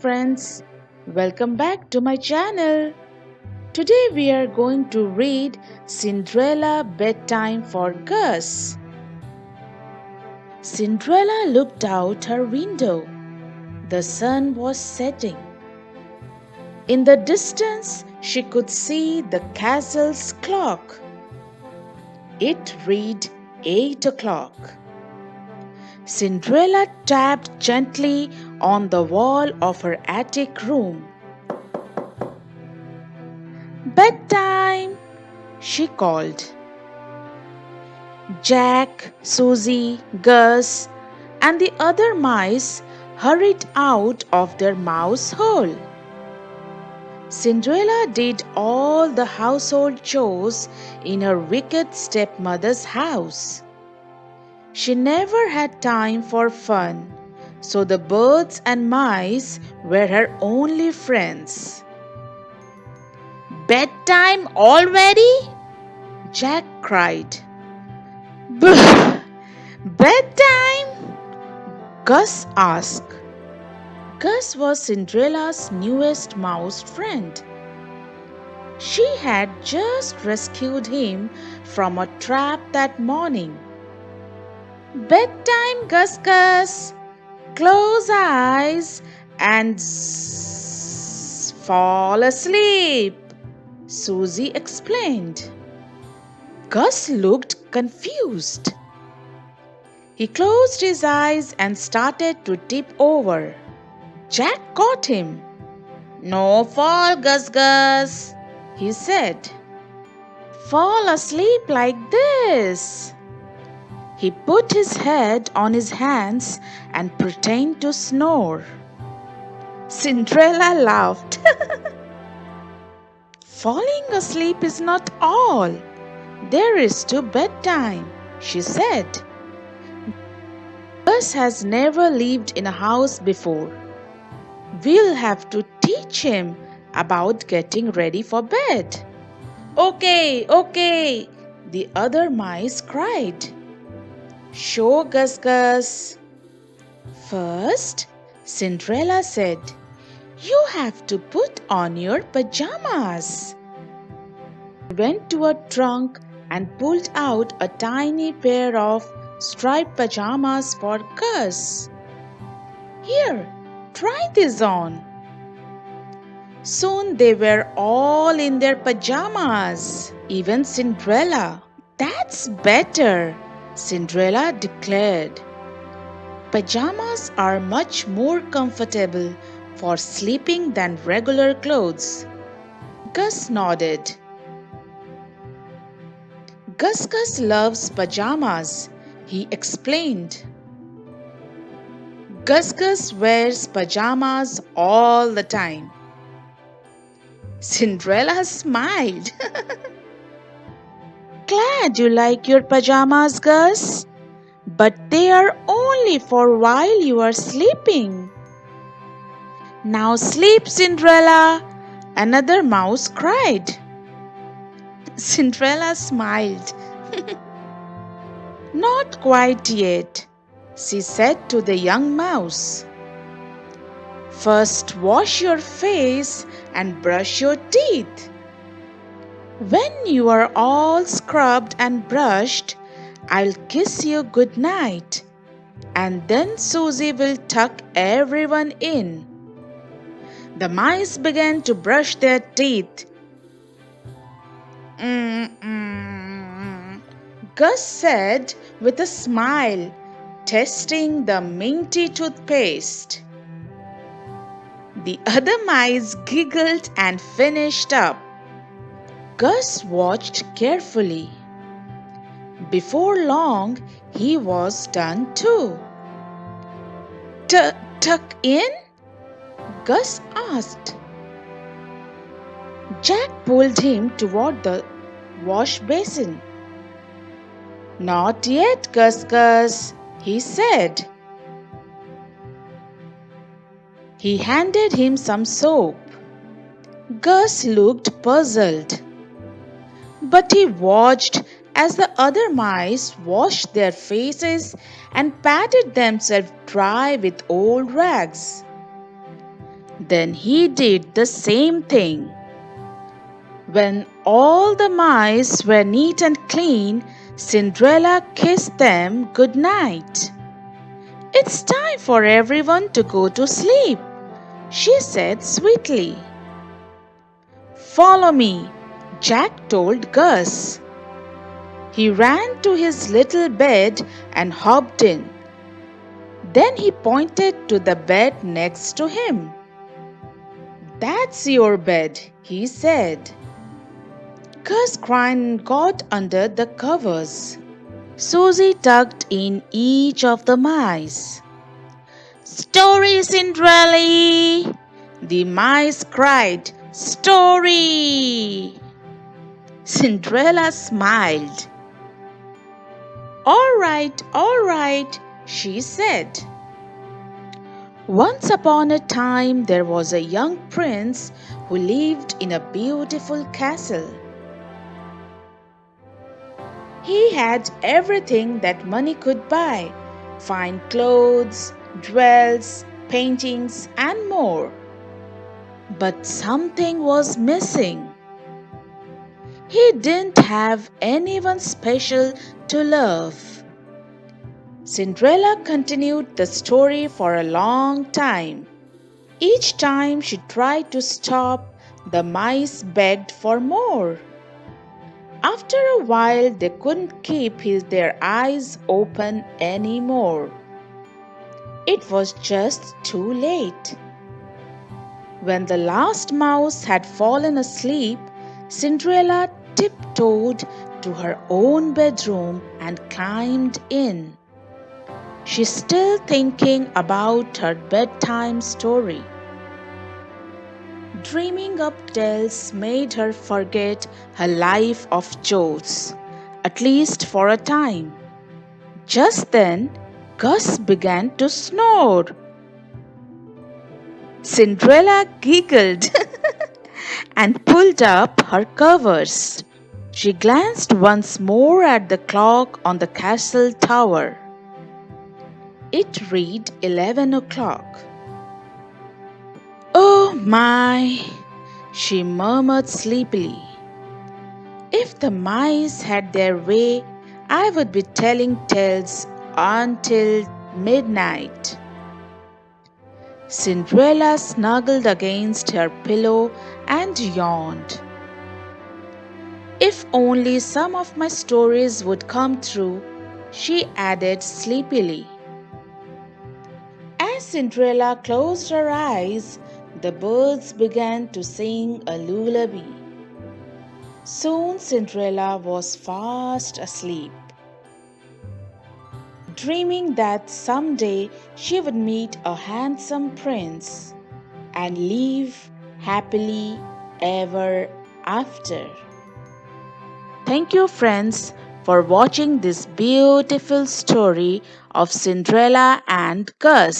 friends, welcome back to my channel. Today we are going to read Cinderella Bedtime for Gus. Cinderella looked out her window. The sun was setting. In the distance, she could see the castle's clock. It read 8 o'clock. Cinderella tapped gently on the wall of her attic room. Bedtime, she called. Jack, Susie, Gus, and the other mice hurried out of their mouse hole. Cinderella did all the household chores in her wicked stepmother's house. She never had time for fun, so the birds and mice were her only friends. Bedtime already? Jack cried. Bah! Bedtime? Gus asked. Gus was Cinderella's newest mouse friend. She had just rescued him from a trap that morning. Bedtime, Gus Gus. Close eyes and fall asleep, Susie explained. Gus looked confused. He closed his eyes and started to tip over. Jack caught him. No fall, Gus Gus, he said. Fall asleep like this. He put his head on his hands and pretended to snore. Cinderella laughed. Falling asleep is not all. There is to bedtime, she said. Gus has never lived in a house before. We'll have to teach him about getting ready for bed. Okay, okay, the other mice cried. Show Gus Gus. First, Cinderella said, you have to put on your pajamas. He went to a trunk and pulled out a tiny pair of striped pajamas for Gus. Here, try this on. Soon they were all in their pajamas, even Cinderella. That's better, Cinderella declared. Pajamas are much more comfortable for sleeping than regular clothes. Gus nodded. Gus Gus loves pajamas, he explained. Gus Gus wears pajamas all the time. Cinderella smiled. Glad you like your pajamas, Gus, but they are only for while you are sleeping. Now sleep, Cinderella, another mouse cried. Cinderella smiled. Not quite yet, she said to the young mouse. First wash your face and brush your teeth. When you are all scrubbed and brushed, I'll kiss you good night, and then Susie will tuck everyone in. The mice began to brush their teeth. Gus said with a smile, testing the minty toothpaste. The other mice giggled and finished up. Gus watched carefully. Before long, he was done too. Tuck in? Gus asked. Jack pulled him toward the wash basin. Not yet, Gus Gus, he said. He handed him some soap. Gus looked puzzled. But he watched as the other mice washed their faces and patted themselves dry with old rags. Then he did the same thing. When all the mice were neat and clean, Cinderella kissed them good night. It's time for everyone to go to sleep, she said sweetly. Follow me, Jack told Gus. He ran to his little bed and hopped in. Then he pointed to the bed next to him. That's your bed, he said. Gus cried and got under the covers. Susie tugged in each of the mice. Story, Cinderella! The mice cried, Story! Cinderella smiled. All right, she said. Once upon a time, there was a young prince who lived in a beautiful castle. He had everything that money could buy: fine clothes, jewels, paintings, and more. But something was missing. He didn't have anyone special to love. Cinderella continued the story for a long time. Each time she tried to stop, the mice begged for more. After a while, they couldn't keep their eyes open anymore. It was just too late. When the last mouse had fallen asleep, Cinderella tiptoed to her own bedroom and climbed in. She's still thinking about her bedtime story. Dreaming up tales made her forget her life of chores, at least for a time. Just then, Gus began to snore. Cinderella giggled and pulled up her covers. She glanced once more at the clock on the castle tower. It read 11 o'clock. Oh my, she murmured sleepily. If the mice had their way, I would be telling tales until midnight. Cinderella snuggled against her pillow and yawned. If only some of my stories would come true, she added sleepily. As Cinderella closed her eyes, the birds began to sing a lullaby. Soon Cinderella was fast asleep, dreaming that someday she would meet a handsome prince and live happily ever after. Thank you, friends, for watching this beautiful story of Cinderella and Gus.